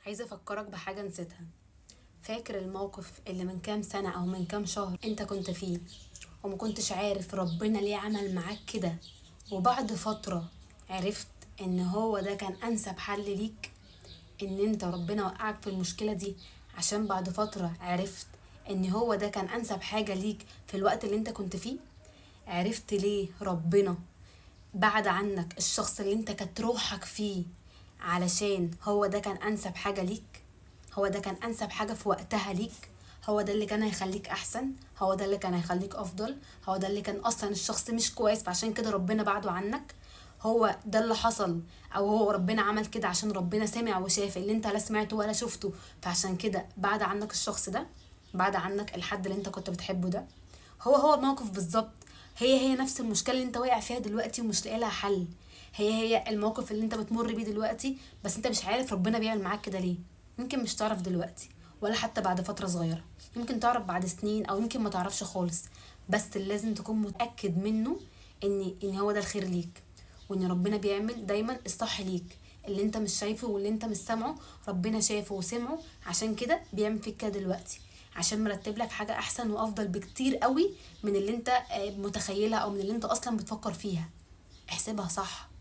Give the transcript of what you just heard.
عايزة أفكرك بحاجة نسيتها. فاكر الموقف اللي من كام سنة أو من كام شهر أنت كنت فيه وما كنتش عارف ربنا ليه عمل معاك كده، وبعد فترة عرفت إن هو ده كان أنسب حل ليك؟ إن أنت ربنا وقعك في المشكلة دي عشان بعد فترة عرفت إن هو ده كان أنسب حاجة ليك في الوقت اللي أنت كنت فيه؟ عرفت ليه ربنا بعد عنك الشخص اللي انت كانت روحك فيه علشان هو ده كان انسب حاجة ليك؟ هو ده كان انسب حاجة في وقتها ليك؟ هو ده اللي كان هيخليك احسن؟ هو ده اللي كان هيخليك افضل؟ هو ده اللي كان اصلا الشخص مش كويس فعشان كده ربنا بعده عنك؟ هو ده اللي حصل؟ او هو ربنا عمل كده عشان ربنا سمع وشاف اللي انت لا سمعته ولا شفته فعشان كده بعد عنك الشخص ده، بعد عنك الحد اللي انت كنت بتحبه ده؟ هو الموقف بالظبط. هي نفس المشكله اللي انت واقع فيها دلوقتي ومش لاقي لها حل. هي الموقف اللي انت بتمر بيه دلوقتي، بس انت مش عارف ربنا بيعمل معاك كده ليه. يمكن مش تعرف دلوقتي ولا حتى بعد فتره صغيره، يمكن تعرف بعد سنين او يمكن ما تعرفش خالص، بس اللي لازم تكون متاكد منه ان هو ده الخير ليك، وان ربنا بيعمل دايما الصح ليك. اللي انت مش شايفه واللي انت مش سامعه ربنا شايفه وسمعه، عشان كده بيعمل فيك كده دلوقتي، عشان مرتب لك حاجة احسن وافضل بكتير قوي من اللي انت متخيلها او من اللي انت اصلا بتفكر فيها. احسبها صح.